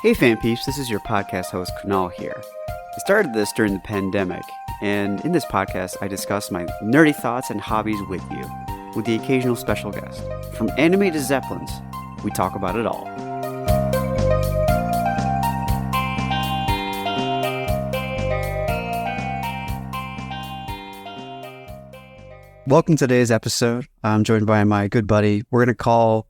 Hey fan peeps, this is your podcast host Kunal here. I started this during the pandemic, and in this podcast I discuss my nerdy thoughts and hobbies with you, with the occasional special guest. From anime to Zeppelins, we talk about it all. Welcome to today's episode. I'm joined by my good buddy. We're going to call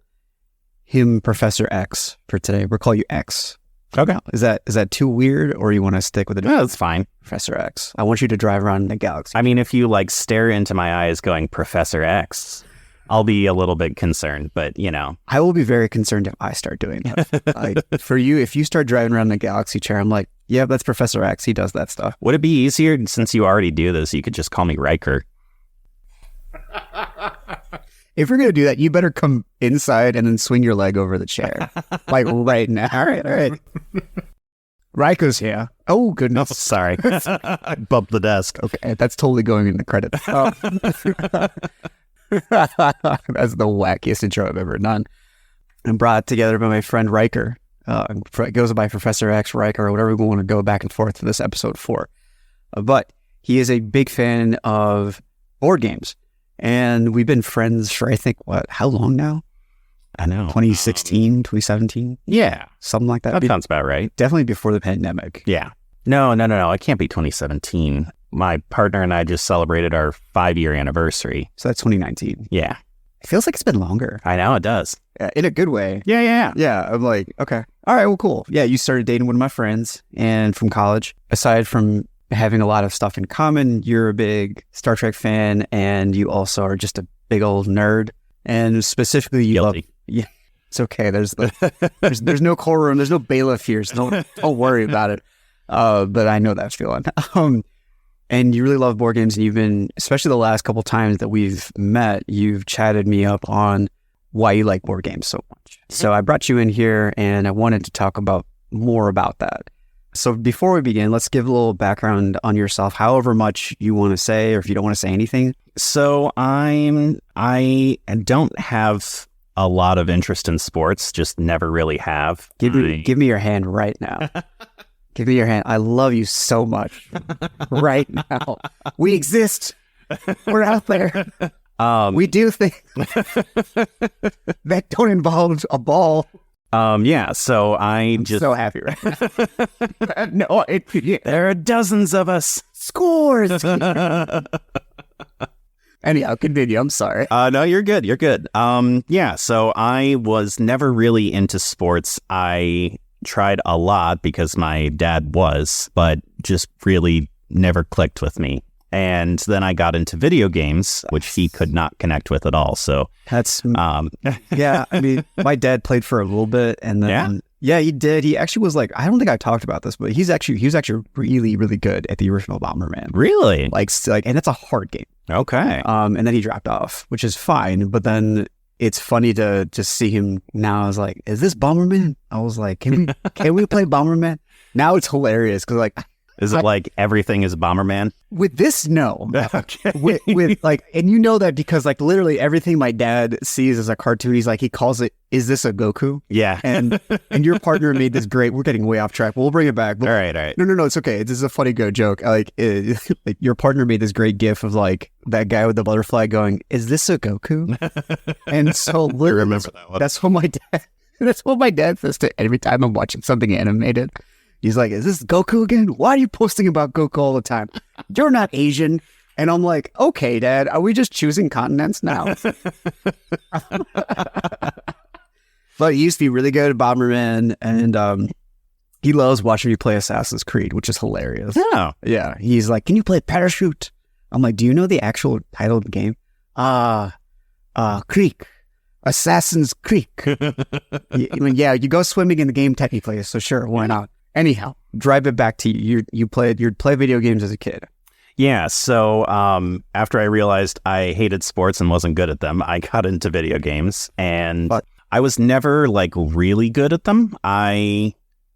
him Professor X for today. We'll call you X. Okay. Is that too weird, or you want to stick with it? No, it's fine. Professor X. I want you to drive around the galaxy. I mean, if you stare into my eyes going Professor X, I'll be a little bit concerned, but I will be very concerned if I start doing that. For you, if you start driving around the galaxy chair, I'm like, yeah, that's Professor X. He does that stuff. Would it be easier, since you already do this, you could just call me Riker? If you're going to do that, you better come inside and then swing your leg over the chair. Right now. All right. Riker's here. Oh, goodness. Oh, sorry. I bumped the desk. Okay, that's totally going in the credits. That's the wackiest intro I've ever done. I'm brought together by my friend Riker. It goes by Professor X, Riker, or whatever we want to go back and forth to this episode for. But he is a big fan of board games. And we've been friends for, I think, how long now? I know. 2016, 2017? Yeah. Something like that. That sounds about right. Definitely before the pandemic. Yeah. No. It can't be 2017. My partner and I just celebrated our 5-year anniversary. So that's 2019. Yeah. It feels like it's been longer. I know, it does. In a good way. Yeah. Yeah, I'm like, okay. All right, well, cool. Yeah, you started dating one of my friends and from college. Aside from having a lot of stuff in common, you're a big Star Trek fan, and you also are just a big old nerd. And specifically, you Guilty. love. Yeah, it's okay. There's no core room. There's no bailiff here. So don't worry about it. But I know that feeling. And you really love board games, and you've been, especially the last couple times that we've met, you've chatted me up on why you like board games so much. So I brought you in here, and I wanted to talk more about that. So before we begin, let's give a little background on yourself, however much you want to say, or if you don't want to say anything. So I don't have a lot of interest in sports, just never really have. Give me your hand right now. Give me your hand. I love you so much right now. We exist. We're out there. We do things that don't involve a ball. So I'm just so happy right now. There are dozens of us. Scores. Anyhow, continue. I'm sorry. No, you're good. So I was never really into sports. I tried a lot because my dad was, but just really never clicked with me. And then I got into video games, which he could not connect with at all. So that's, yeah, I mean, my dad played for a little bit, and then, yeah, he did. He actually was I don't think I talked about this, but he was actually really, really good at the original Bomberman. Really? And it's a hard game. Okay. And then he dropped off, which is fine. But then it's funny to just see him now. I was like, is this Bomberman? I was like, can we play Bomberman? Now it's hilarious because is it everything is Bomberman? With this, no. Okay. with and you know that because literally everything my dad sees as a cartoon, he calls it, is this a Goku? Yeah. And your partner made this great, we're getting way off track, but we'll bring it back. All right. No, it's okay. This is a funny joke. Your partner made this great gif of that guy with the butterfly going, is this a Goku? And so I remember that one. That's what my dad says to every time I'm watching something animated. He's like, is this Goku again? Why are you posting about Goku all the time? You're not Asian. And I'm like, okay, Dad, are we just choosing continents now? But he used to be really good at Bomberman, and he loves watching me play Assassin's Creed, which is hilarious. Yeah. He's like, can you play Parachute? I'm like, do you know the actual title of the game? Creek. Assassin's Creek. Yeah, you go swimming in the game technically, so sure, why not? Anyhow, drive it back to you. You played video games as a kid. Yeah, so after I realized I hated sports and wasn't good at them, I got into video games, and I was never really good at them.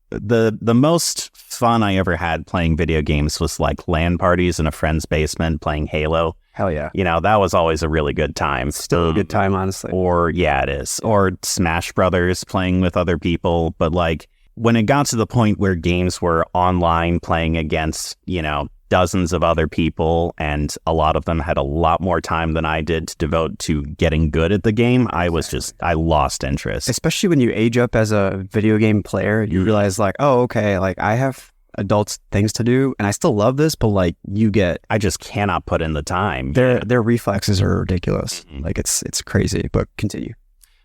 The most fun I ever had playing video games was LAN parties in a friend's basement playing Halo. Hell yeah. That was always a really good time. Still a good time, honestly. Or, yeah, it is. Or Smash Brothers playing with other people. But when it got to the point where games were online playing against, dozens of other people, and a lot of them had a lot more time than I did to devote to getting good at the game, I lost interest. Especially when you age up as a video game player, you realize like, oh, okay, like I have adults things to do and I still love this, but like I just cannot put in the time. Their reflexes are ridiculous. Like it's crazy, but continue.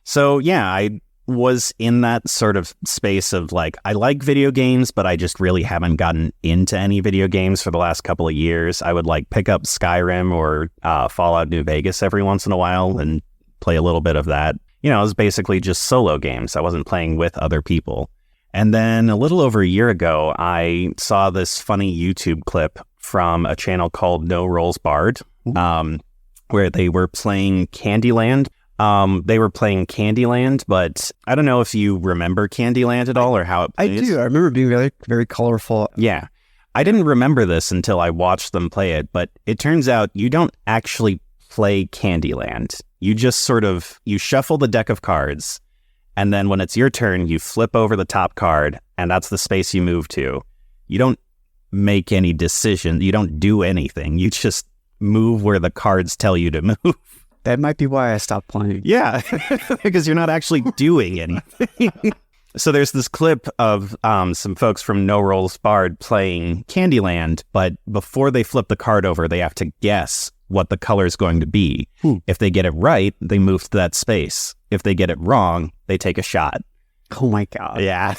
So yeah, I was in that sort of space of like, I like video games, but I just really haven't gotten into any video games for the last couple of years. I would like pick up Skyrim or Fallout New Vegas every once in a while and play a little bit of that. It was basically just solo games. I wasn't playing with other people. And then a little over a year ago, I saw this funny YouTube clip from a channel called No Rolls Barred, where they were playing Candyland. They were playing Candyland, but I don't know if you remember Candyland at all or how it plays. I do. I remember it being very, very colorful. Yeah. I didn't remember this until I watched them play it, but it turns out you don't actually play Candyland. You just you shuffle the deck of cards, and then when it's your turn, you flip over the top card, and that's the space you move to. You don't make any decision. You don't do anything. You just move where the cards tell you to move. That might be why I stopped playing. Yeah, because you're not actually doing anything. So there's this clip of some folks from No Rolls Barred playing Candyland, but before they flip the card over, they have to guess what the color is going to be. If they get it right, they move to that space. If they get it wrong, they take a shot. Oh my God. Yeah.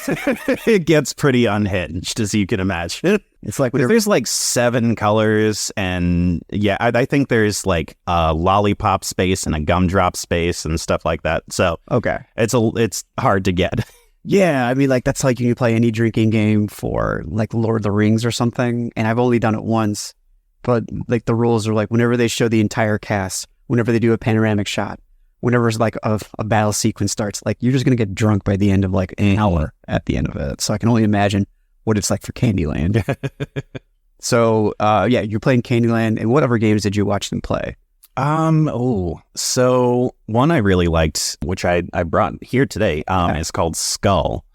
It gets pretty unhinged, as you can imagine. It's like there's like 7 colors, and yeah, I think there's like a lollipop space and a gumdrop space and stuff like that. So okay, it's hard to get. Yeah, I mean, like that's like you play any drinking game for like Lord of the Rings or something, and I've only done it once, but like the rules are like whenever they show the entire cast, whenever they do a panoramic shot, whenever it's like a battle sequence starts, like you're just gonna get drunk by the end of like an hour at the end of it. So I can only imagine what it's like for Candyland. So yeah, you're playing Candyland, and what other games did you watch them play? So one I really liked, which I brought here today, is called Skull.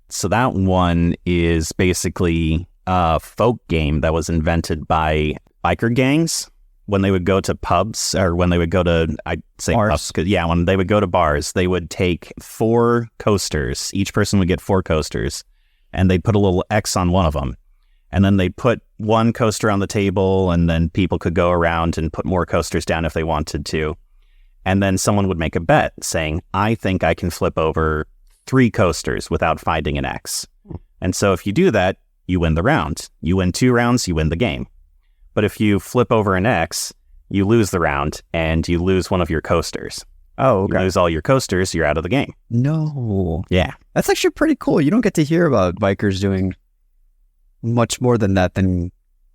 So that one is basically a folk game that was invented by biker gangs when they would go to pubs, or when they would go to, I'd say bars. Pubs, 'cause, yeah, when they would go to bars, they would take 4 coasters. Each person would get 4 coasters, and they'd put a little X on one of them. And then they'd put one coaster on the table, and then people could go around and put more coasters down if they wanted to. And then someone would make a bet saying, I think I can flip over 3 coasters without finding an X. And so if you do that, you win the round. You win 2 rounds, you win the game. But if you flip over an X, you lose the round, and you lose one of your coasters. Oh, okay. You lose all your coasters, you're out of the game. No. Yeah. That's actually pretty cool. You don't get to hear about bikers doing much more than that than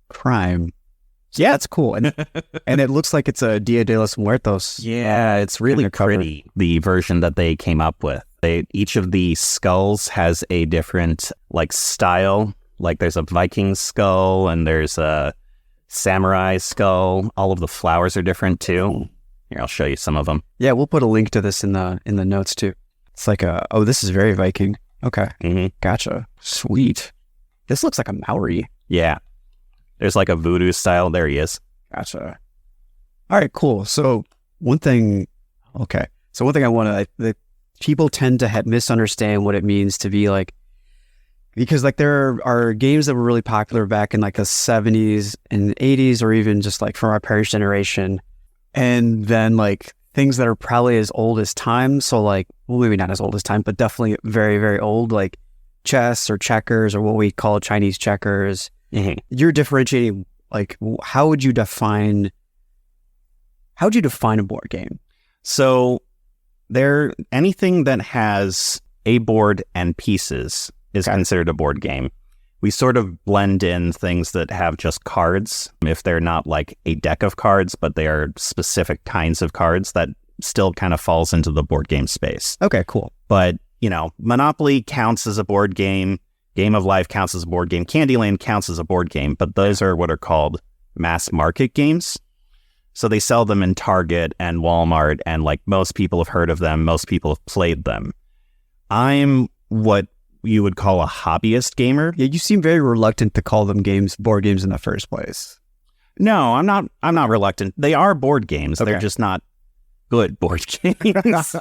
crime. So yeah, it's cool. And it looks like it's a Dia de los Muertos. Yeah, it's really pretty, the version that they came up with. Each of the skulls has a different like style. Like there's a Viking skull and there's a samurai skull. All of the flowers are different too. Here, I'll show you some of them. Yeah, we'll put a link to this in the notes too. It's like this is very Viking. Okay. Mm-hmm. Gotcha. Sweet. This looks like a Maori. Yeah. There's like a voodoo style. There he is. Gotcha. All right, cool. So one thing I want to, people tend to misunderstand what it means to be like, because like there are games that were really popular back in like the 70s and 80s, or even just like from our parents' generation. And then like things that are probably as old as time. So like, well, maybe not as old as time, but definitely very, very old, like chess or checkers or what we call Chinese checkers. Mm-hmm. You're differentiating, like, how would you define a board game? So anything that has a board and pieces is considered a board game. We sort of blend in things that have just cards, if they're not like a deck of cards, but they are specific kinds of cards. That still kind of falls into the board game space. Okay, cool. But, Monopoly counts as a board game. Game of Life counts as a board game. Candyland counts as a board game, but those are what are called mass market games. So they sell them in Target and Walmart, and like most people have heard of them, most people have played them. I'm what you would call a hobbyist gamer. Yeah, you seem very reluctant to call them board games in the first place. No, I'm not reluctant. They are board games. Okay. They're just not good board games.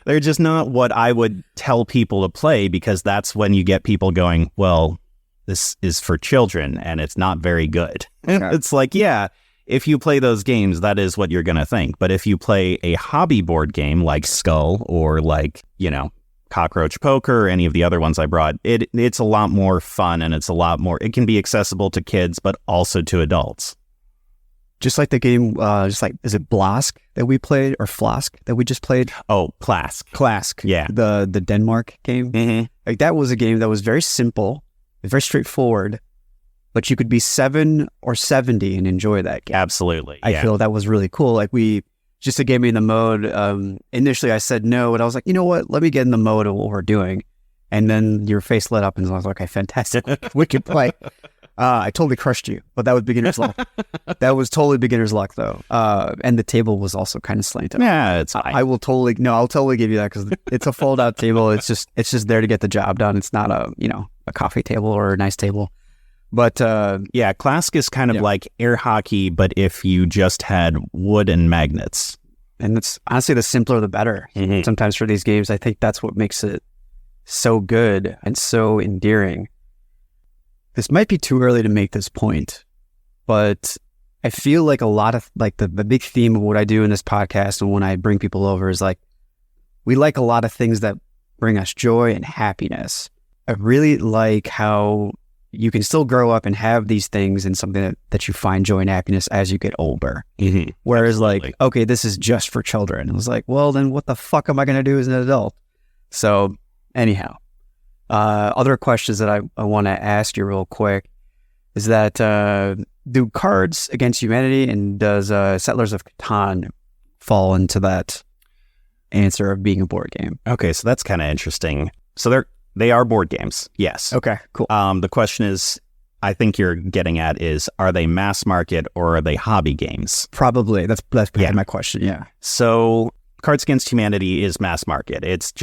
They're just not what I would tell people to play, because that's when you get people going, well, this is for children and it's not very good. Okay. It's like, yeah, if you play those games, that is what you're going to think. But if you play a hobby board game like Skull or like, Cockroach Poker or any of the other ones I brought, it's a lot more fun, and it's a lot more, it can be accessible to kids, but also to adults. Just like the game, is it Blask that we played, or Flask that we just played? Oh, Klask. Klask. Yeah. The Denmark game. Mm-hmm. Like, that was a game that was very simple, very straightforward, but you could be 7 or 70 and enjoy that game. Absolutely. I feel that was really cool. Like, just to get me in the mode, initially I said no, but I was like, you know what? Let me get in the mode of what we're doing. And then your face lit up and I was like, okay, fantastic. Wicked play. I totally crushed you, but that was beginner's luck. That was totally beginner's luck, though. And the table was also kind of slanted. Yeah, it's fine. I'll totally give you that, because it's a fold-out table. It's just there to get the job done. It's not a coffee table or a nice table. But Klask is kind of like air hockey, but if you just had wood and magnets. And it's honestly, the simpler the better. Mm-hmm. Sometimes for these games, I think that's what makes it so good and so endearing. This might be too early to make this point, but I feel like a lot of like the big theme of what I do in this podcast and when I bring people over is like, we like a lot of things that bring us joy and happiness. I really like how you can still grow up and have these things and something that you find joy and happiness as you get older. Mm-hmm. Whereas Absolutely. like, okay, this is just for children. I was like, well, then what the fuck am I going to do as an adult? So anyhow, other questions that I want to ask you real quick is that do Cards Against Humanity and does Settlers of Catan fall into that answer of being a board game? Okay, so that's kind of interesting. So they are board games, yes. Okay, cool. The question is, I think you're getting at is, are they mass market or are they hobby games? Probably. That's my question, yeah. So Cards Against Humanity is mass market. It's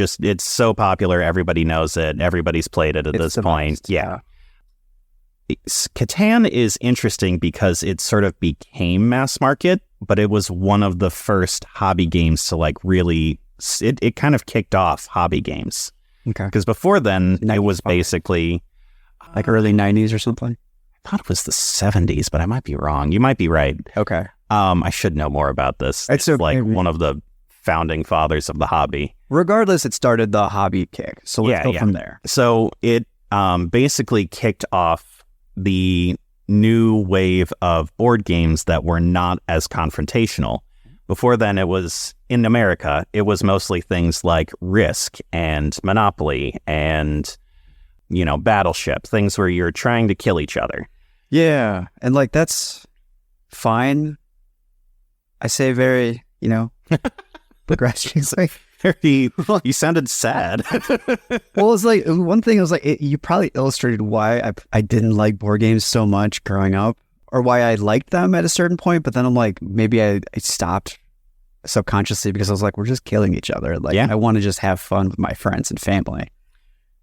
so popular. Everybody knows it. Everybody's played it at this point. Most, yeah. Catan is interesting because it sort of became mass market, but it was one of the first hobby games to like really, it kind of kicked off hobby games. Okay. Because before then, it was basically like early 90s or something? I thought it was the 70s, but I might be wrong. You might be right. Okay. I should know more about this. It's okay. Like one of the founding fathers of the hobby. Regardless, it started the hobby kick. So let's go from there. So it basically kicked off the new wave of board games that were not as confrontational. Before then, it was, in America, it was mostly things like Risk and Monopoly and, Battleship, things where you're trying to kill each other. Yeah. And like, that's fine. I say very, progressively. You sounded sad. Well, it's like, one thing I was like, you probably illustrated why I didn't like board games so much growing up, or why I liked them at a certain point. But then I'm like, maybe I stopped subconsciously because I was like, we're just killing each other. Like, I want to just have fun with my friends and family.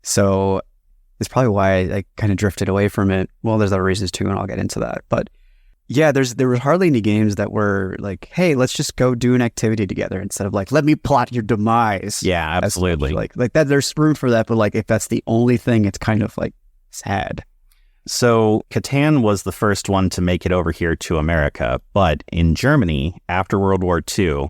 So it's probably why I kind of drifted away from it. Well, there's other reasons too, and I'll get into that. But yeah, there were hardly any games that were like, hey, let's just go do an activity together instead of like, let me plot your demise. Yeah, absolutely. Like that, there's room for that. But like, if that's the only thing, it's kind of like sad. So Catan was the first one to make it over here to America, but in Germany, after World War II,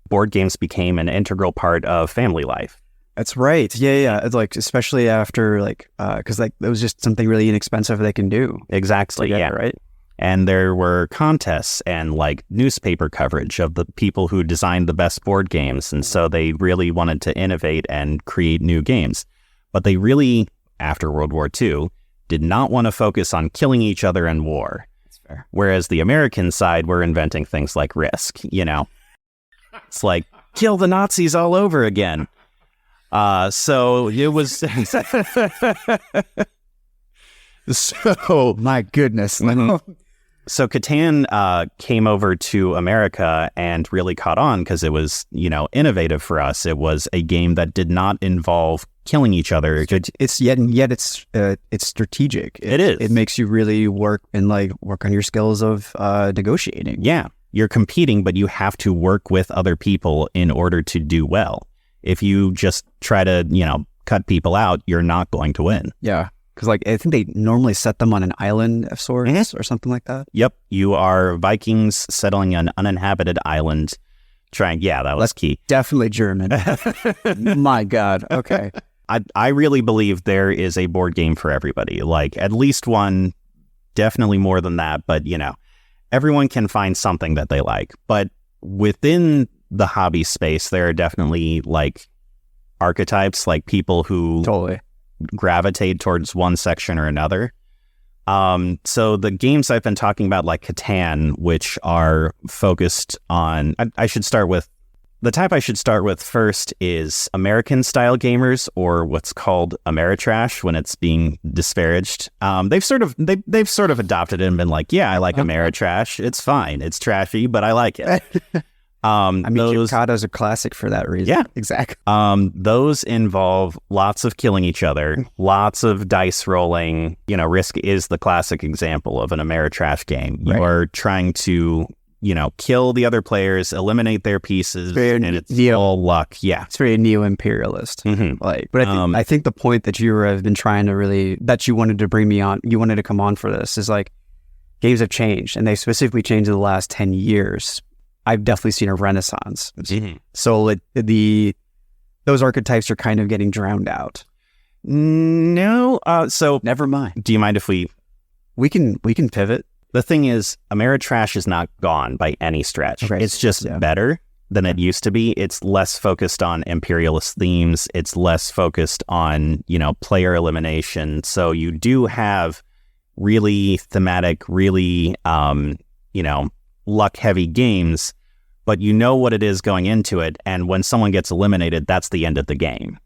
board games became an integral part of family life. That's right. Yeah. It's like, especially after like, because like it was just something really inexpensive they can do. Exactly. Together, yeah. Right. And there were contests and like newspaper coverage of the people who designed the best board games. And so they really wanted to innovate and create new games. But they really, after World War II, did not want to focus on killing each other in war. That's fair. Whereas the American side were inventing things like Risk, It's like, kill the Nazis all over again. So it was... So, my goodness. Mm-hmm. So Catan came over to America and really caught on because it was, innovative for us. It was a game that did not involve killing each other. It's strategic. It is. It makes you really work on your skills of negotiating. Yeah, you're competing, but you have to work with other people in order to do well. If you just try to, cut people out, you're not going to win. Yeah. Because I think they normally set them on an island of sorts or something like that. Yep. You are Vikings settling an uninhabited island. That was key. Definitely German. My God. Okay. I really believe there is a board game for everybody. At least one, definitely more than that. But, everyone can find something that they like. But within the hobby space, there are definitely archetypes, people who totally gravitate towards one section or another. So the games I've been talking about, like Catan, which are focused on, I should start with, the type I should start with first is American style gamers, or what's called Ameritrash when it's being disparaged. They've sort of adopted it and been like, yeah, I like Ameritrash. It's fine. It's trashy, but I like it. Cascadia's a classic for that reason. Yeah, exactly. Those involve lots of killing each other, lots of dice rolling. Risk is the classic example of an Ameritrash game. Right. You are trying to, kill the other players, eliminate their pieces, and it's all luck. Yeah, it's very neo-imperialist. Mm-hmm. But I think the point that you have been trying to that you wanted to bring me on, you wanted to come on for this, is games have changed, and they specifically changed in the last 10 years. I've definitely seen a renaissance. Mm-hmm. So those archetypes are kind of getting drowned out. No, so never mind. Do you mind if we can pivot? The thing is, Ameritrash is not gone by any stretch. Okay. It's just better than it used to be. It's less focused on imperialist themes. It's less focused on, player elimination. So you do have really thematic, really, luck-heavy games, but you know what it is going into it, and when someone gets eliminated, that's the end of the game.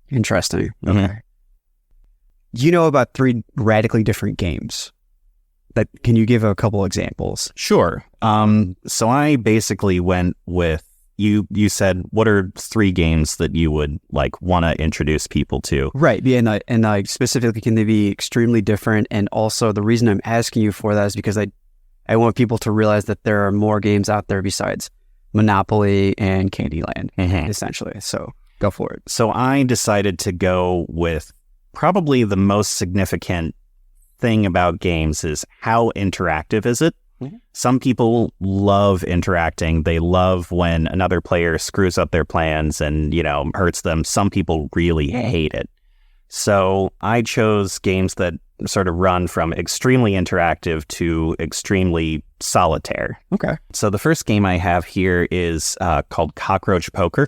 Interesting. Mm-hmm. Okay. You know about 3 radically different games. Can you give a couple examples? Sure. So I basically went with, you said, what are 3 games that you would want to introduce people to? Right. Yeah, and specifically, can they be extremely different? And also, the reason I'm asking you for that is because I want people to realize that there are more games out there besides Monopoly and Candyland, essentially. So go for it. So I decided to go with probably the most significant thing about games is how interactive is it? Mm-hmm. Some people love interacting. They love when another player screws up their plans and, hurts them. Some people really hate it. So I chose games that sort of run from extremely interactive to extremely solitaire. Okay. So the first game I have here is called Cockroach Poker.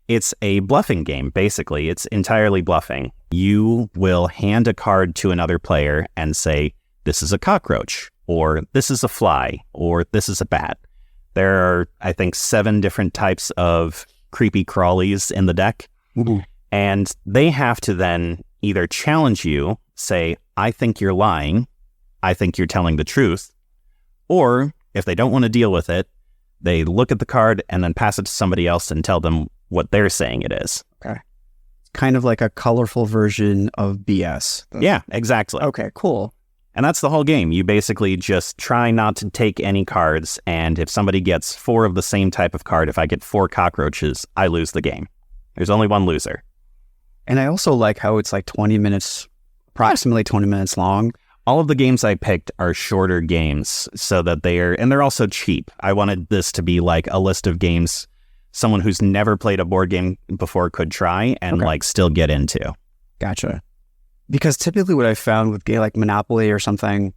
It's a bluffing game, basically. It's entirely bluffing. You will hand a card to another player and say, this is a cockroach, or this is a fly, or this is a bat. There are, I think, 7 different types of creepy crawlies in the deck. Mm-hmm. And they have to then either challenge you, say, I think you're lying, I think you're telling the truth, or if they don't want to deal with it, they look at the card and then pass it to somebody else and tell them what they're saying it is. Okay. Kind of like a colorful version of BS. Yeah, exactly. Okay, cool. And that's the whole game. You basically just try not to take any cards, and if somebody gets 4 of the same type of card, if I get 4 cockroaches, I lose the game. There's only one loser. And I also like how it's approximately 20 minutes long. All of the games I picked are shorter games so that they're also cheap. I wanted this to be like a list of games someone who's never played a board game before could try and still get into. Gotcha. Because typically what I found with game like Monopoly or something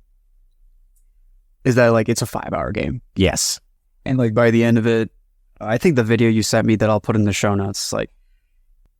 is that it's a 5-hour game. Yes. And by the end of it, I think the video you sent me that I'll put in the show notes,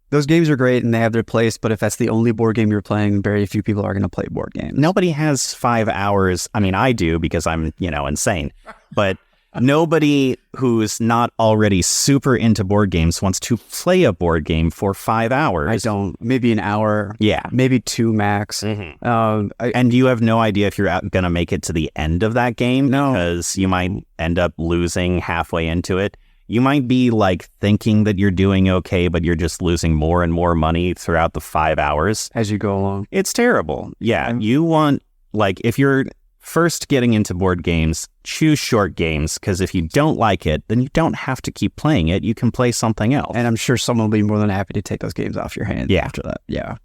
those games are great and they have their place, but if that's the only board game you're playing, very few people are going to play board games. Nobody has 5 hours. I mean, I do because I'm, insane. But nobody who's not already super into board games wants to play a board game for 5 hours. I don't. Maybe an hour. Yeah. Maybe 2 max. And you have no idea if you're going to make it to the end of that game. No. Because you might end up losing halfway into it. You might be like thinking that you're doing okay, but you're just losing more and more money throughout the 5 hours. As you go along. It's terrible. Yeah. You want, like, if you're first getting into board games, choose short games, because if you don't like it, then you don't have to keep playing it. You can play something else. And I'm sure someone will be more than happy to take those games off your hands after that. Yeah.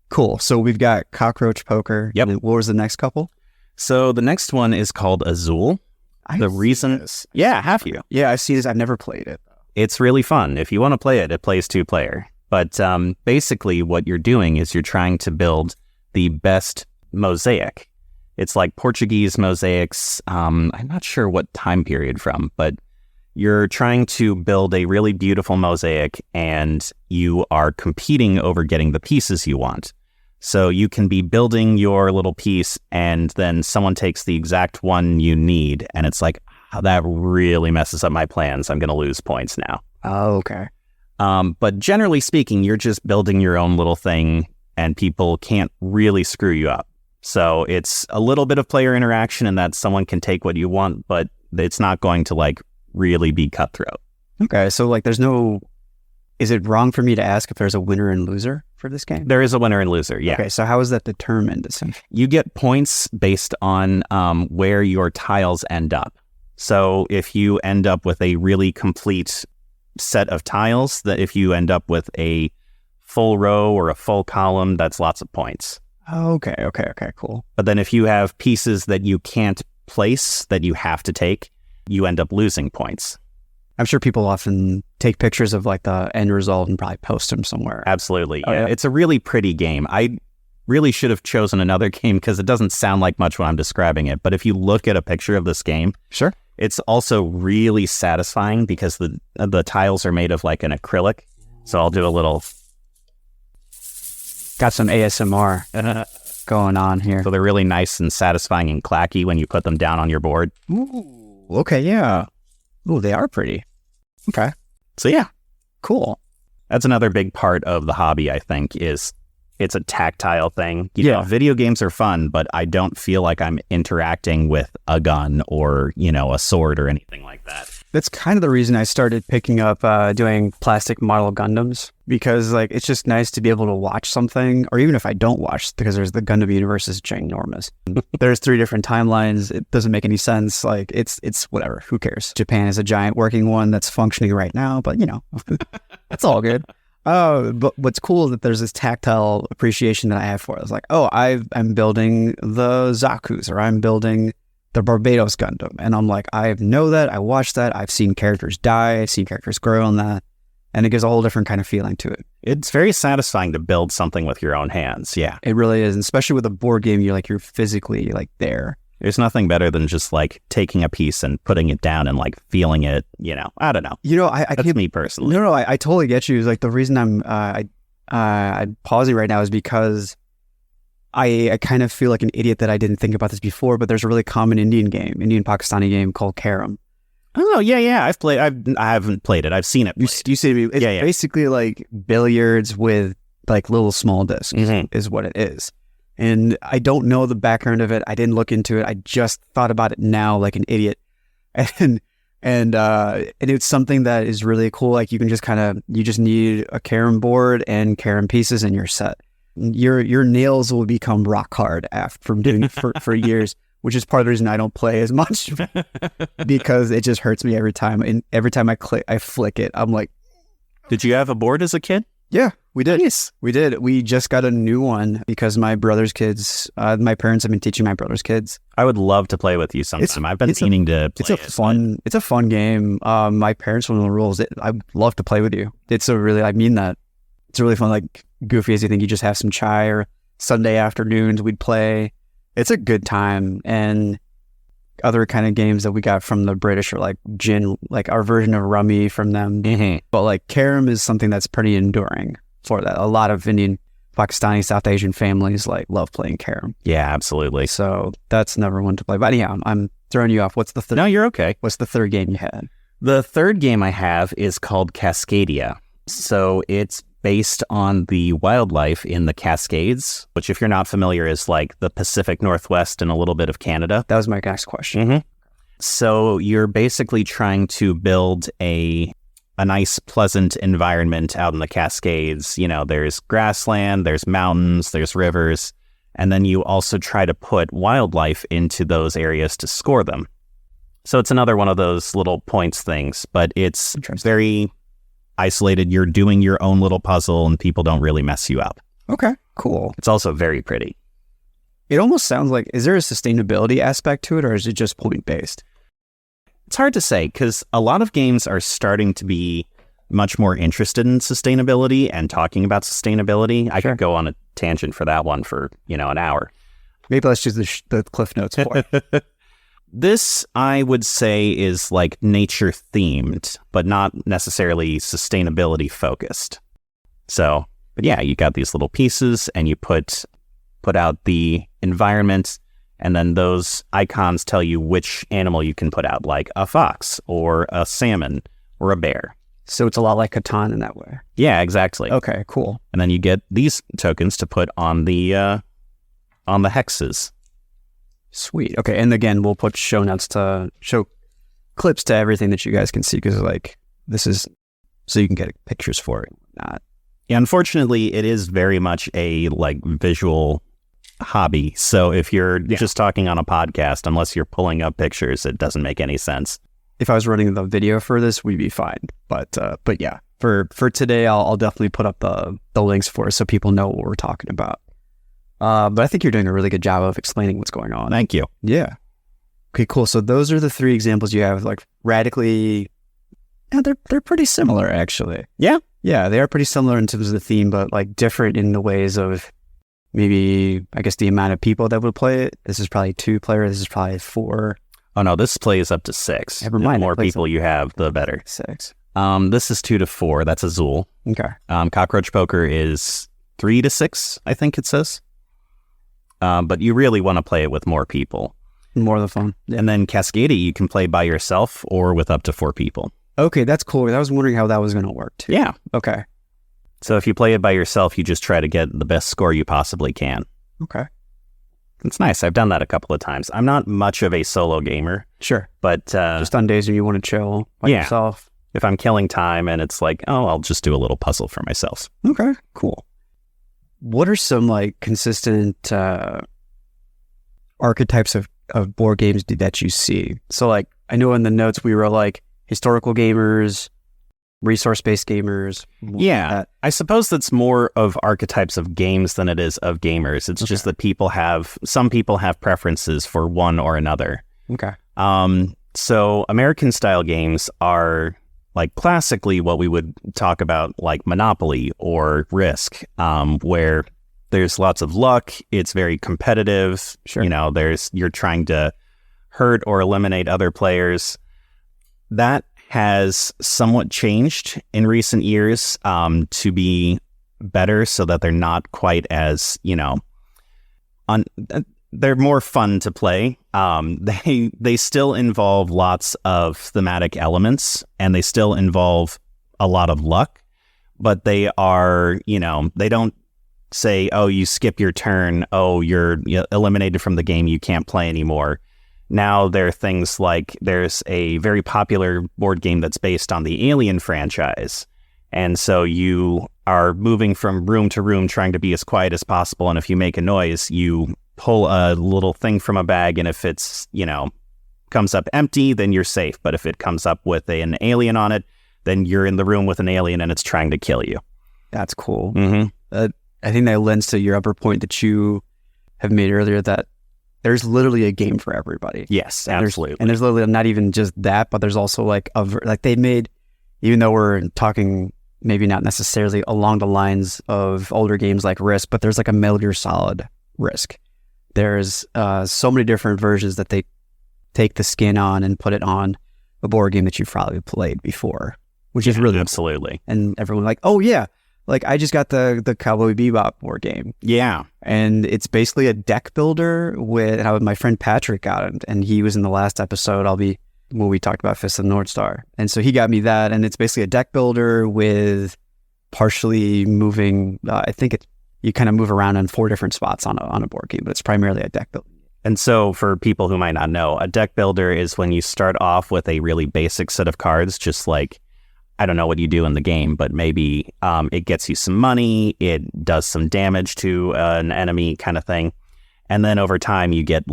Cool. So we've got Cockroach Poker. Yep. What was the next couple? So the next one is called Azul. Yeah, have you? Yeah, I see this. I've never played it. It's really fun. If you want to play it, it plays 2-player. But basically what you're doing is you're trying to build the best mosaic. It's like Portuguese mosaics. I'm not sure what time period from, but you're trying to build a really beautiful mosaic and you are competing over getting the pieces you want. So you can be building your little piece and then someone takes the exact one you need. And it's like, oh, that really messes up my plans. I'm going to lose points now. Oh, okay. But generally speaking, you're just building your own little thing and people can't really screw you up. So it's a little bit of player interaction in that someone can take what you want, but it's not going to like really be cutthroat. Okay. So like is it wrong for me to ask if there's a winner and loser for this game? There is a winner and loser, yeah. Okay, so how is that determined? You get points based on where your tiles end up. So if you end up with a really complete set of tiles, that if you end up with a full row or a full column, that's lots of points. Oh, okay, cool. But then if you have pieces that you can't place, that you have to take, you end up losing points. I'm sure people often take pictures of like the end result and probably post them somewhere. Absolutely. Yeah. It's a really pretty game. I really should have chosen another game because it doesn't sound like much when I'm describing it. But if you look at a picture of this game, sure, it's also really satisfying because the tiles are made of like an acrylic. So I'll do a little. Got some ASMR going on here. So they're really nice and satisfying and clacky when you put them down on your board. Ooh, okay, yeah. Ooh, they are pretty. Okay. So yeah, cool. That's another big part of the hobby, I think, is it's a tactile thing. You know, video games are fun, but I don't feel like I'm interacting with a gun or, a sword or anything like that. That's kind of the reason I started picking up doing plastic model Gundams, because like it's just nice to be able to watch something, or even if I don't watch, because there's the Gundam universe is ginormous. There's 3 different timelines. It doesn't make any sense. Like it's whatever. Who cares? Japan is a giant working one that's functioning right now, but it's all good. But what's cool is that there's this tactile appreciation that I have for it. It's like, oh, I'm building the Zaku's, or I'm building the Barbados Gundam. And I'm like, I know that, I watched that, I've seen characters die, I've seen characters grow on that, and it gives a whole different kind of feeling to it. It's very satisfying to build something with your own hands, yeah. It really is, and especially with a board game, you're physically like there. There's nothing better than just like taking a piece and putting it down and like feeling it, I don't know. That's me personally. No, I totally get you. It's like the reason I'm pausing right now is because I kind of feel like an idiot that I didn't think about this before, but there's a really common Indian Pakistani game called Carom. Oh, yeah. I haven't played it. I've seen it. You see it? It's basically like billiards with like little small discs is what it is. And I don't know the background of it. I didn't look into it. I just thought about it now like an idiot. And it's something that is really cool. Like you can just you just need a carom board and carom pieces and you're set. Your nails will become rock hard from doing it for years, which is part of the reason I don't play as much because it just hurts me every time. And every time I flick it, I'm like, did you have a board as a kid? Yeah, we did. Nice. We did. We just got a new one because my brother's kids, my parents have been teaching my brother's kids. I would love to play with you sometime. I've been meaning to play it. It's a fun game. My parents know the rules. I'd love to play with you. I mean that. It's really fun, like goofy as you think. You just have some chai, or Sunday afternoons we'd play. It's a good time. And other kind of games that we got from the British are like gin, like our version of rummy from them. Mm-hmm. But like carom is something that's pretty enduring for that. A lot of Indian, Pakistani, South Asian families like love playing carom. Yeah, absolutely. So that's never one to play. But yeah, I'm throwing you off. What's the third? No, you're okay. What's the third game you had? The third game I have is called Cascadia. So it's based on the wildlife in the Cascades, which if you're not familiar is like the Pacific Northwest and a little bit of Canada. That was my next question. Mm-hmm. So you're basically trying to build a nice, pleasant environment out in the Cascades. You know, there's grassland, there's mountains, there's rivers, and then you also try to put wildlife into those areas to score them. So it's another one of those little points things, but it's very isolated. You're doing your own little puzzle and people don't really mess you up. Okay, cool. It's also very pretty. It almost sounds like, is there a sustainability aspect to it, or is it just point-based? It's hard to say because a lot of games are starting to be much more interested in sustainability and talking about sustainability. I could go on a tangent for that one for, an hour. Maybe let's use the Cliff Notes for it. This, I would say, is like nature themed, but not necessarily sustainability focused. So, but yeah, you got these little pieces and you put out the environment, and then those icons tell you which animal you can put out, like a fox or a salmon or a bear. So it's a lot like Catan in that way. Yeah, exactly. Okay, cool. And then you get these tokens to put on the hexes. Sweet. Okay, and again, we'll put show notes to show clips to everything that you guys can see, because this is so you can get pictures for it. Yeah, unfortunately, it is very much a visual hobby. So if you're just talking on a podcast, unless you're pulling up pictures, it doesn't make any sense. If I was running the video for this, we'd be fine. But yeah, for today, I'll definitely put up the links for us so people know what we're talking about. But I think you're doing a really good job of explaining what's going on. Thank you. Yeah. Okay, cool. So those are the three examples you have, radically. Yeah, they're pretty similar, actually. Yeah. Yeah, they are pretty similar in terms of the theme, but different in the ways of maybe, I guess, the amount of people that would play it. This is probably 2-player. This is probably 4. Oh no, this plays up to 6. Never mind. The more people you have, the better. 6. This is 2 to 4. That's Azul. Okay. Cockroach Poker is 3 to 6, I think it says. But you really want to play it with more people. More of the fun. Yeah. And then Cascadia, you can play by yourself or with up to 4 people. Okay, that's cool. I was wondering how that was going to work too. Yeah. Okay. So if you play it by yourself, you just try to get the best score you possibly can. Okay. It's nice. I've done that a couple of times. I'm not much of a solo gamer. Sure. But just on days when you want to chill by yourself. If I'm killing time and it's I'll just do a little puzzle for myself. Okay, cool. What are some consistent archetypes of board games that you see? So I know in the notes we were historical gamers, resource-based gamers. Yeah, I suppose that's more of archetypes of games than it is of gamers. It's just that some people have preferences for one or another. Okay. So American style games are classically what we would talk about Monopoly or Risk, where there's lots of luck. It's very competitive. Sure. You're trying to hurt or eliminate other players. That has somewhat changed in recent years to be better, so that they're not quite as, they're more fun to play. They still involve lots of thematic elements, and they still involve a lot of luck, but they are, they don't say, oh, you skip your turn, oh, you're eliminated from the game, you can't play anymore. Now there are things there's a very popular board game that's based on the Alien franchise. And so you are moving from room to room trying to be as quiet as possible. And if you make a noise, you pull a little thing from a bag. And if it's, comes up empty, then you're safe. But if it comes up with an alien on it, then you're in the room with an alien and it's trying to kill you. That's cool. Mm-hmm. I think that lends to your upper point that you have made earlier, that there's literally a game for everybody. Yes, absolutely. And there's literally not even just that, but there's also they made, even though we're talking maybe not necessarily along the lines of older games like Risk, but there's a Metal Gear Solid Risk. There's so many different versions that they take the skin on and put it on a board game that you've probably played before, which is really absolutely. And everyone oh yeah, Like, I just got the Cowboy Bebop board game. Yeah. And it's basically a deck builder my friend Patrick got it, and he was in the last episode when we talked about Fist of the North Star. And so he got me that, and it's basically a deck builder with partially moving, you kind of move around in 4 different spots on a board game, but it's primarily a deck builder. And so for people who might not know, a deck builder is when you start off with a really basic set of cards, just like, I don't know what you do in the game, but maybe it gets you some money, it does some damage to an enemy kind of thing. And then over time you get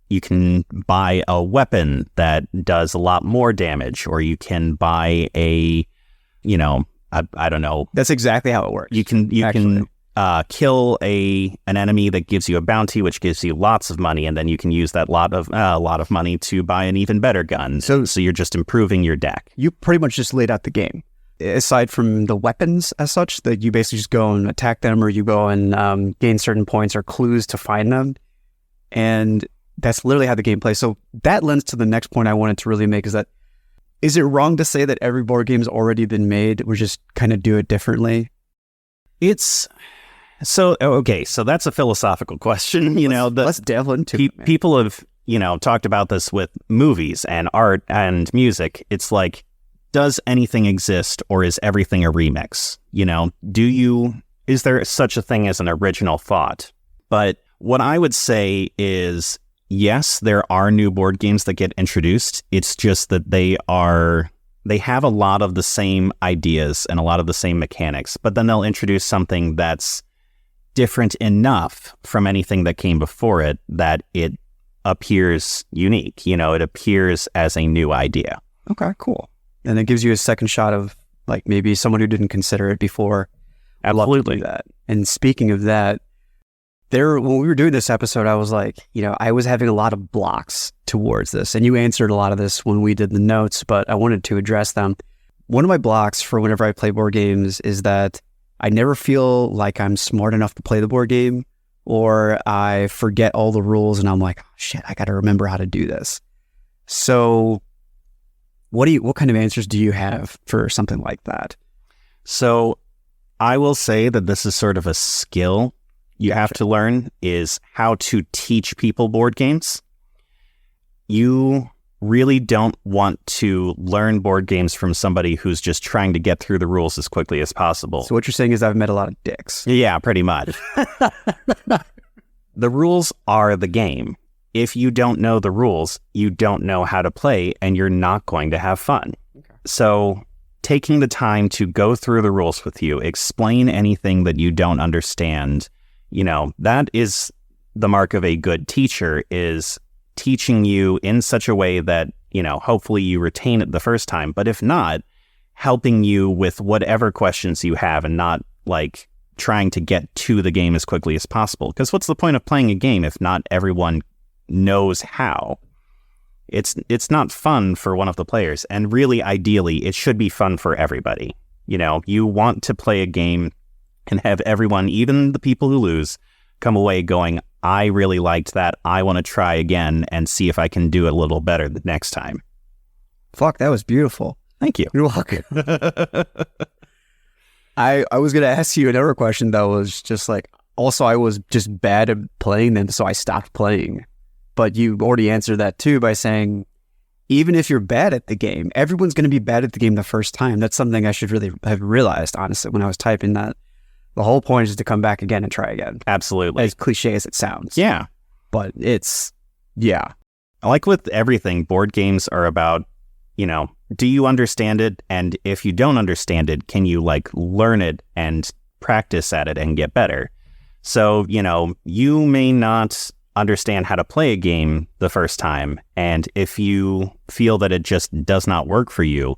you can buy a weapon that does a lot more damage, or you can buy I don't know. That's exactly how it works. You can kill an enemy that gives you a bounty, which gives you lots of money, and then you can use that lot of money to buy an even better gun. So you're just improving your deck. You pretty much just laid out the game. Aside from the weapons as such, that you basically just go and attack them, or you go and gain certain points or clues to find them. And that's literally how the game plays. So that lends to the next point I wanted to really make, is it wrong to say that every board game's already been made? We just kind of do it differently? So that's a philosophical question. Let's delve into it. People have, talked about this with movies and art and music. It's like, does anything exist, or is everything a remix? Is there such a thing as an original thought? But what I would say is, yes, there are new board games that get introduced. It's just that they have a lot of the same ideas and a lot of the same mechanics, but then they'll introduce something that's different enough from anything that came before it that it appears unique. It appears as a new idea. Okay, cool. And it gives you a second shot of maybe someone who didn't consider it before. Absolutely. I'd love to do that. And speaking of that, when we were doing this episode, I was like, I was having a lot of blocks towards this, and you answered a lot of this when we did the notes, but I wanted to address them. One of my blocks for whenever I play board games is that I never feel like I'm smart enough to play the board game, or I forget all the rules and I'm like, oh, shit, I got to remember how to do this. So what kind of answers do you have for something like that? So I will say that this is sort of a skill you have to learn, is how to teach people board games. You really don't want to learn board games from somebody who's just trying to get through the rules as quickly as possible. So what you're saying is I've met a lot of dicks. Yeah, pretty much. The rules are the game. If you don't know the rules, you don't know how to play, and you're not going to have fun. Okay. So taking the time to go through the rules with you, explain anything that you don't understand, that is the mark of a good teacher, is teaching you in such a way that, hopefully you retain it the first time. But if not, helping you with whatever questions you have, and not trying to get to the game as quickly as possible. Because what's the point of playing a game if not everyone knows how? It's not fun for one of the players. And really, ideally, it should be fun for everybody. You want to play a game and have everyone, even the people who lose, come away going, I really liked that. I want to try again and see if I can do it a little better the next time. Fuck, that was beautiful. Thank you. You're welcome. I was going to ask you another question that was just also I was just bad at playing them, so I stopped playing. But you already answered that too by saying, even if you're bad at the game, everyone's going to be bad at the game the first time. That's something I should really have realized, honestly, when I was typing that. The whole point is to come back again and try again. Absolutely. As cliche as it sounds. Yeah. But yeah. Like with everything, board games are about, do you understand it? And if you don't understand it, can you learn it and practice at it and get better? So, you may not understand how to play a game the first time. And if you feel that it just does not work for you,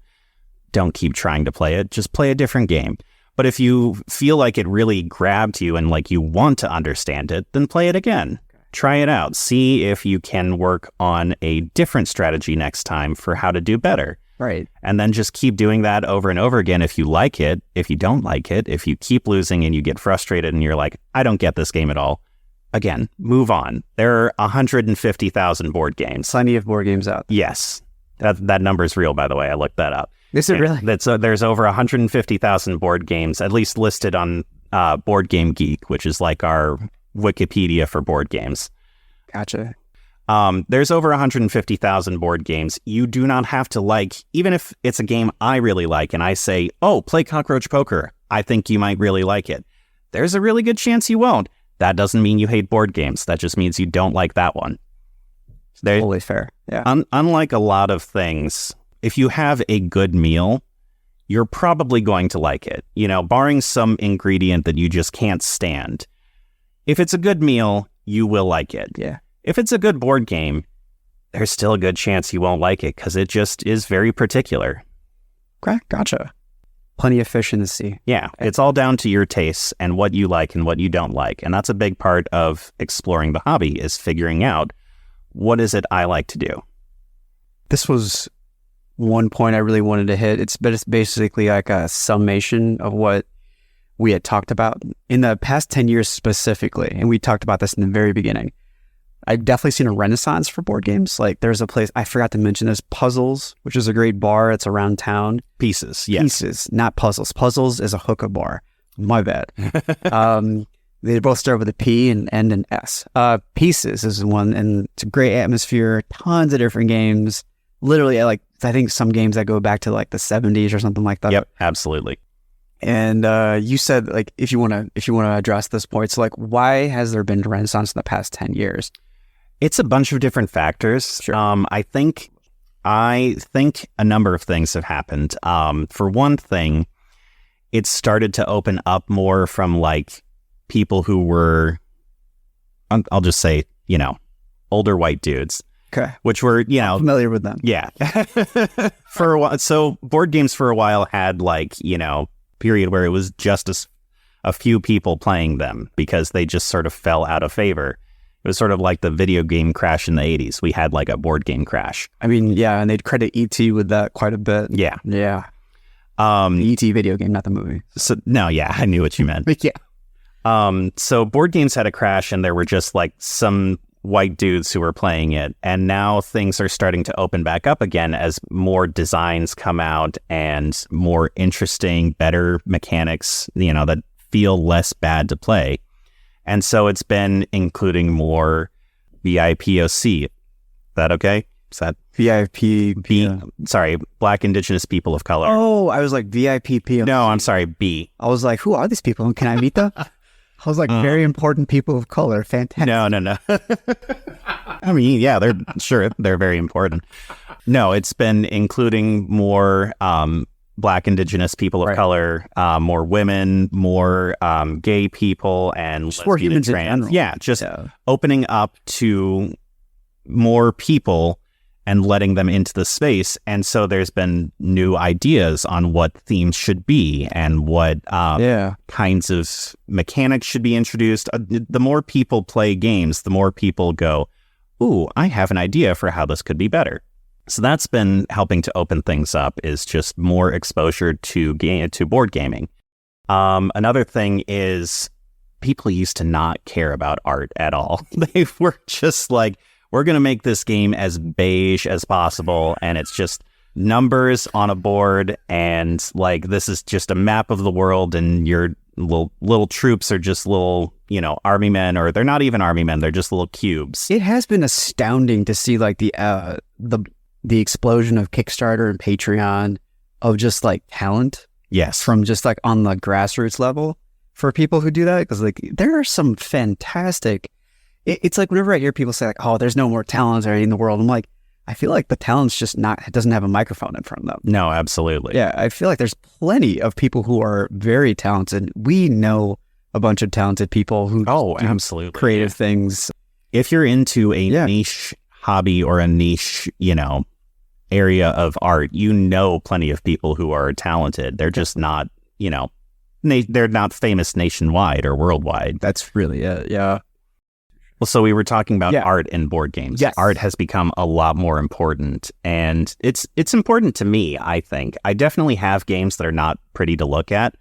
don't keep trying to play it. Just play a different game. But if you feel like it really grabbed you and you want to understand it, then play it again. Try it out. See if you can work on a different strategy next time for how to do better. Right. And then just keep doing that over and over again if you like it. If you don't like it, if you keep losing and you get frustrated and you're like, I don't get this game at all, again, move on. There are 150,000 board games. Plenty of board games out there. Yes. That number is real, by the way. I looked that up. Is it really? There's over 150,000 board games, at least listed on BoardGameGeek, which is like our Wikipedia for board games. Gotcha. There's over 150,000 board games. You do not have to like, even if it's a game I really like and I say, oh, play Cockroach Poker, I think you might really like it. There's a really good chance you won't. That doesn't mean you hate board games. That just means you don't like that one. Totally fair. Yeah. Unlike a lot of things, if you have a good meal, you're probably going to like it, barring some ingredient that you just can't stand. If it's a good meal, you will like it. Yeah. If it's a good board game, there's still a good chance you won't like it because it just is very particular. Okay, gotcha. Plenty of fish in the sea. Yeah, it's all down to your tastes and what you like and what you don't like. And that's a big part of exploring the hobby, is figuring out what is it I like to do. This was one point I really wanted to hit. It's basically like a summation of what we had talked about in the past 10 years specifically. And we talked about this in the very beginning. I've definitely seen a renaissance for board games. Like there's a place, I forgot to mention this, Puzzles, which is a great bar. It's around town. Pieces, yes. Pieces, not Puzzles. Puzzles is a hookah bar. My bad. They both start with a P and end in S. Pieces is one, and it's a great atmosphere, tons of different games. Literally, I think some games that go back to like the 70s or something like that. Yep, absolutely. And you said, like, if you want to address this point, so like, why has there been a renaissance in the past 10 years? It's a bunch of different factors. Sure. I think a number of things have happened. For one thing, it started to open up more from like people who were, I'll just say, older white dudes. Okay. Which were, I'm familiar with them. Yeah. For a while. So board games for a while had like, period where it was just a few people playing them because they just sort of fell out of favor. It was sort of like the video game crash in the 80s. We had like a board game crash. I mean, yeah, and they'd credit E.T. with that quite a bit. Yeah. Yeah. The E.T. video game, not the movie. So no, yeah, I knew what you meant. Yeah. So board games had a crash and there were just like some white dudes who were playing it. And now things are starting to open back up again as more designs come out and more interesting, better mechanics, that feel less bad to play. And so it's been including more BIPOC. Is that okay? Is that VIP? Sorry, Black Indigenous People of Color. Oh, I was like VIPP. No, I'm sorry, B. I was like, who are these people? Can I meet them? I was like, very important people of color. Fantastic. No. I mean, yeah, they're very important. No, it's been including more Black Indigenous people of color, more women, more gay people, and just more humans in general. Yeah, opening up to more people and letting them into the space. And so there's been new ideas on what themes should be and what kinds of mechanics should be introduced. The more people play games, the more people go, ooh, I have an idea for how this could be better. So that's been helping to open things up, is just more exposure to board gaming. Another thing is people used to not care about art at all. They were just like, we're going to make this game as beige as possible, and it's just numbers on a board, and like this is just a map of the world, and your little troops are just little, army men, or they're not even army men, they're just little cubes. It has been astounding to see like the explosion of Kickstarter and Patreon of just like talent. Yes. From just like on the grassroots level for people who do that. Because like there are some fantastic, it's like whenever I hear people say like, oh, there's no more talent in the world, I'm like, I feel like the talent's just doesn't have a microphone in front of them. No, absolutely. Yeah, I feel like there's plenty of people who are very talented. We know a bunch of talented people who do absolutely creative things. If you're into a niche hobby or a niche, area of art, plenty of people who are talented. They're just not, they're not famous nationwide or worldwide. That's really it. Yeah. Well, so we were talking about art in board games. Yes. Art has become a lot more important, and it's important to me, I think. I definitely have games that are not pretty to look at,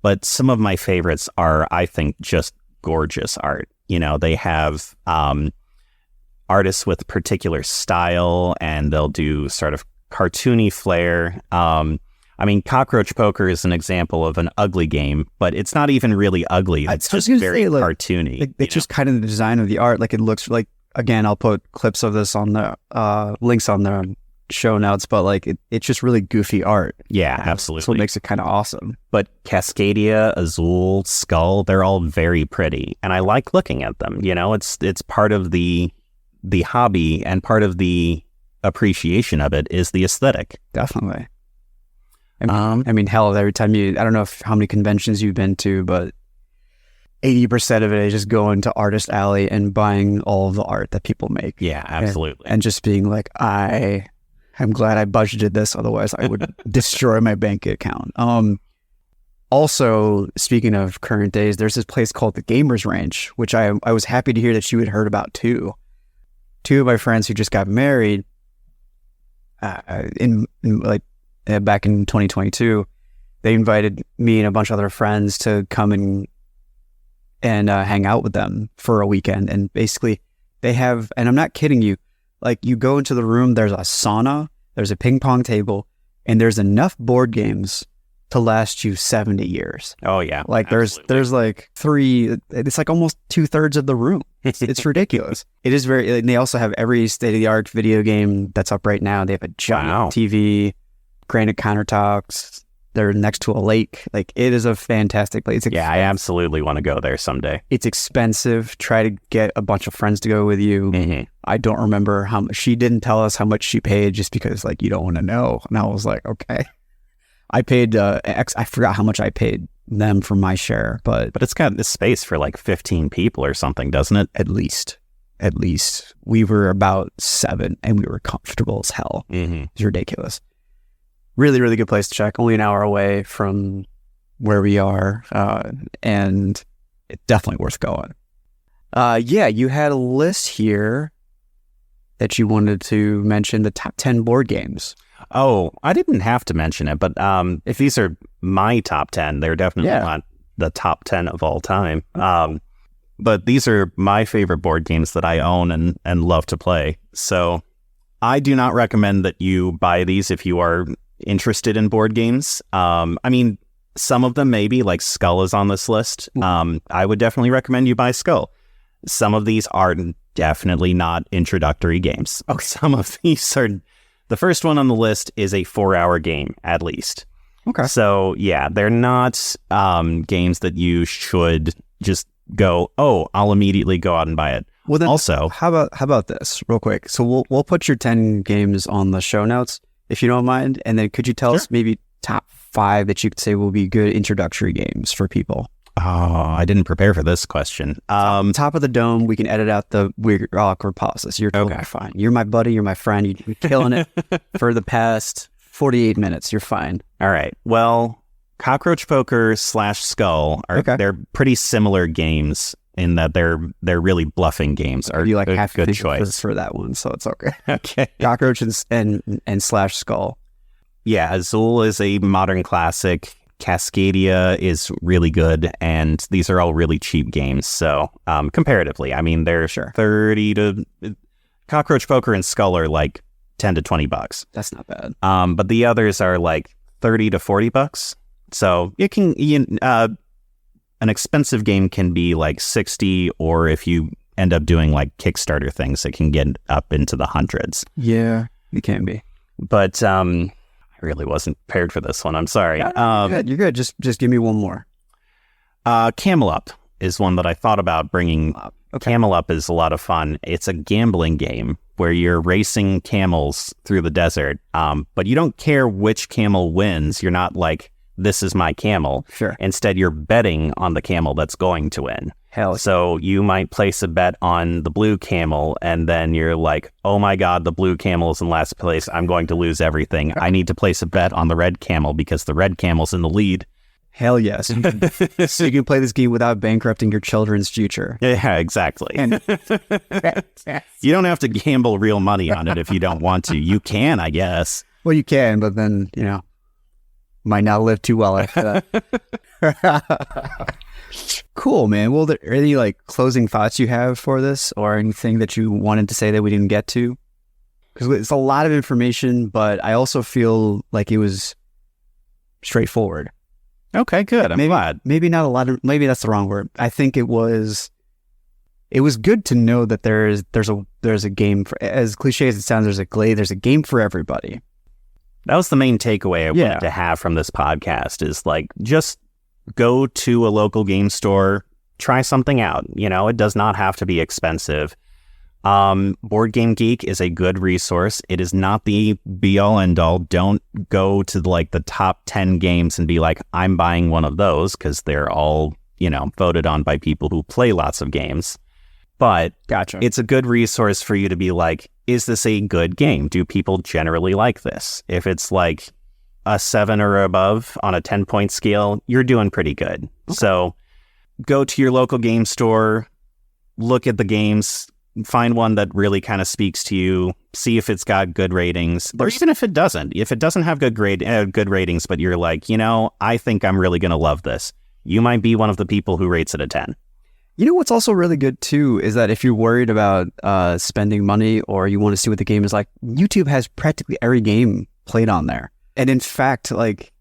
but some of my favorites are, I think, just gorgeous art. They have artists with particular style, and they'll do sort of cartoony flair. I mean, Cockroach Poker is an example of an ugly game, but it's not even really ugly. It's just very cartoony. It's just kind of the design of the art. Like, it looks like, again, I'll put clips of this on the links on the show notes, but like it's just really goofy art. Yeah, absolutely. That's what makes it kind of awesome. But Cascadia, Azul, Skull, they're all very pretty, and I like looking at them. You know, it's part of the hobby, and part of the appreciation of it is the aesthetic. Definitely. I mean, hell, every time I don't know how many conventions you've been to, but 80% of it is just going to Artist Alley and buying all of the art that people make. Yeah, absolutely. And just being like, I'm glad I budgeted this, otherwise I would destroy my bank account. Also, speaking of current days, there's this place called the Gamers Ranch, which I was happy to hear that you had heard about too. Two of my friends who just got married back in 2022, they invited me and a bunch of other friends to come and hang out with them for a weekend. And basically they have, and I'm not kidding you, like, you go into the room, there's a sauna, there's a ping pong table, and there's enough board games to last you 70 years. Oh yeah. Like there's like it's like almost 2/3 of the room. It's ridiculous. It is very, and they also have every state-of-the-art video game that's up right now. They have a giant TV, granite countertops. They're next to a lake. Like, it is a fantastic place. Yeah, I absolutely want to go there someday. It's expensive. Try to get a bunch of friends to go with you. Mm-hmm. I don't remember how much. She didn't tell us how much she paid, just because, like, you don't want to know. And I was like, okay. I paid I forgot how much I paid them for my share, but it's got this space for like 15 people or something, doesn't it? At least we were about 7, and we were comfortable as hell. Mm-hmm. It's ridiculous. Really, really good place to check. Only an hour away from where we are, and it's definitely worth going. Yeah, you had a list here that you wanted to mention, the top 10 board games. Oh, I didn't have to mention it, but if these are my top 10, they're definitely not the top 10 of all time. But these are my favorite board games that I own and love to play. So I do not recommend that you buy these if you are interested in board games. I mean, some of them maybe, like Skull is on this list. I would definitely recommend you buy Skull. Some of these are definitely not introductory games. Oh, some of these are... The first one on the list is a 4-hour game, at least. Okay. So, yeah, they're not games that you should just go, oh, I'll immediately go out and buy it. Well, then, also, how about this real quick? So we'll put your 10 games on the show notes, if you don't mind. And then could you tell us maybe top 5 that you could say will be good introductory games for people? Oh, I didn't prepare for this question. Top of the dome, we can edit out the weird, awkward pauses. You're totally fine. You're my buddy. You're my friend. You've been killing it for the past 48 minutes. You're fine. All right. Well, Cockroach Poker / Skull they're pretty similar games in that they're really bluffing games. You like have good choice for that one, so it's okay. Okay. Cockroach and / Skull. Yeah, Azul is a modern classic. Cascadia is really good, and these are all really cheap games. So comparatively, I mean, they're 30 to... Cockroach Poker and Skull are like $10 to $20. That's not bad. But the others are like $30 to $40. So it can... an expensive game can be like 60, or if you end up doing like Kickstarter things, it can get up into the hundreds. Yeah, it can be. But... I really wasn't prepared for this one. I'm sorry. You're good. Just give me one more. Camel-Up is one that I thought about bringing. Okay. Camel-Up is a lot of fun. It's a gambling game where you're racing camels through the desert, but you don't care which camel wins. You're not like, this is my camel. Sure. Instead, you're betting on the camel that's going to win. So you might place a bet on the blue camel, and then you're like, oh my God, the blue camel is in last place. I'm going to lose everything. I need to place a bet on the red camel because the red camel's in the lead. Hell yes. So you can play this game without bankrupting your children's future. Yeah, exactly. You don't have to gamble real money on it if you don't want to. You can, I guess. Well, you can, but then, might not live too well after that. Cool, man. Well, are there any like closing thoughts you have for this, or anything that you wanted to say that we didn't get to? Because it's a lot of information, but I also feel like it was straightforward. Okay, good. I'm glad. Maybe not a lot of, maybe that's the wrong word. I think it was good to know that there's a game for, as cliche as it sounds, there's a game for everybody. That was the main takeaway I wanted to have from this podcast is like, just go to a local game store, try something out. You know, it does not have to be expensive. BoardGameGeek is a good resource. It is not the be-all, end-all. Don't go to like the top 10 games and be like, I'm buying one of those, because they're all, you know, voted on by people who play lots of games. But it's a good resource for you to be like, is this a good game? Do people generally like this? If it's like a 7 or above on a 10-point scale, you're doing pretty good. Okay. So go to your local game store, look at the games, find one that really kind of speaks to you, see if it's got good ratings, or even if it doesn't have good ratings, but you're like, you know, I think I'm really going to love this. You might be one of the people who rates it a 10. You know what's also really good too is that if you're worried about spending money or you want to see what the game is like, YouTube has practically every game played on there. And in fact, like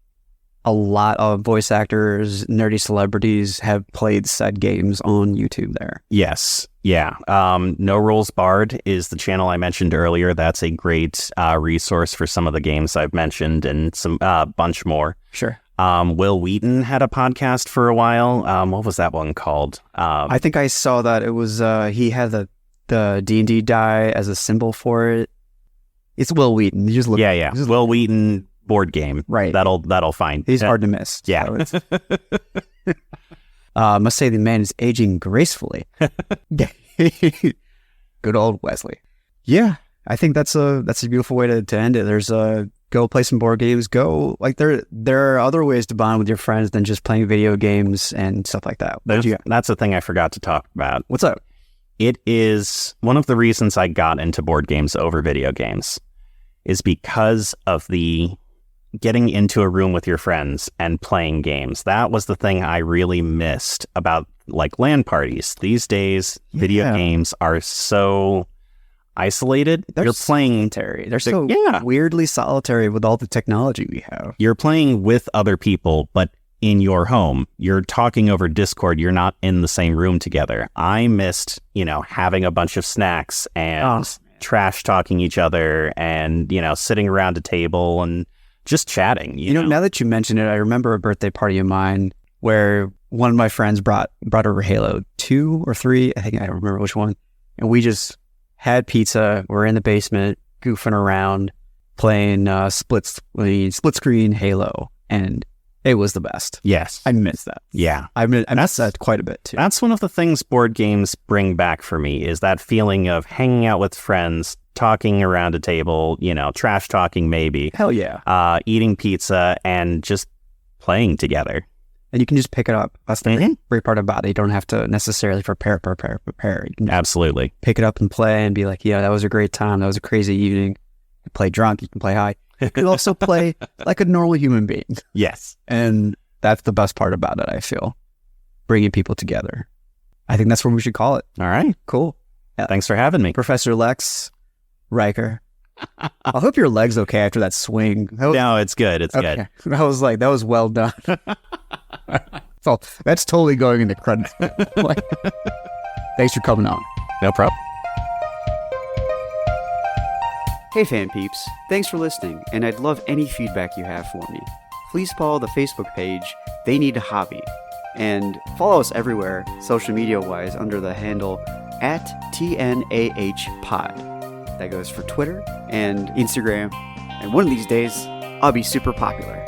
a lot of voice actors, nerdy celebrities have played said games on YouTube there. Yes. Yeah. No Rules Barred is the channel I mentioned earlier. That's a great resource for some of the games I've mentioned and some bunch more. Sure. Will Wheaton had a podcast for a while. What was that one called? I think I saw that. It was he had the D&D die as a symbol for it. It's Will Wheaton. You just look. Yeah. Will Wheaton board game. Right. That'll find. He's hard to miss. Yeah. So I must say the man is aging gracefully. Good old Wesley. Yeah, I think that's a beautiful way to end it. There's go play some board games. Go, like, there are other ways to bond with your friends than just playing video games and stuff like that. That's the thing I forgot to talk about. What's up? It is one of the reasons I got into board games over video games is because of the getting into a room with your friends and playing games. That was the thing I really missed about like LAN parties. These days, video games are so isolated. They're solitary. They're so weirdly solitary with all the technology we have. You're playing with other people, but in your home. You're talking over Discord. You're not in the same room together. I missed, having a bunch of snacks and trash talking each other and, sitting around a table and just chatting. You know, now that you mention it, I remember a birthday party of mine where one of my friends brought over Halo 2 or 3. I don't remember which one. And we just had pizza. We're in the basement goofing around playing split screen Halo, and it was the best. Yes. I miss that. Yeah. I miss that quite a bit too. That's one of the things board games bring back for me is that feeling of hanging out with friends, talking around a table, trash talking maybe. Hell yeah. Eating pizza and just playing together. And you can just pick it up. That's the great part about it. You don't have to necessarily prepare. You can Absolutely. Pick it up and play and be like, yeah, that was a great time. That was a crazy evening. You can play drunk. You can play high. You can also play like a normal human being. Yes. And that's the best part about it, I feel. Bringing people together. I think that's what we should call it. All right. Cool. Yeah. Thanks for having me. Professor Lex Riker. I hope your leg's okay after that swing. No, it's good. It's good. I was like, that was well done. So that's totally going into credits. Thanks for coming on. No problem. Hey fan peeps, thanks for listening, and I'd love any feedback you have for me. Please follow the Facebook page, They Need a Hobby, and follow us everywhere, social media wise, under the handle @TNAHpod. That goes for Twitter and Instagram, and one of these days, I'll be super popular.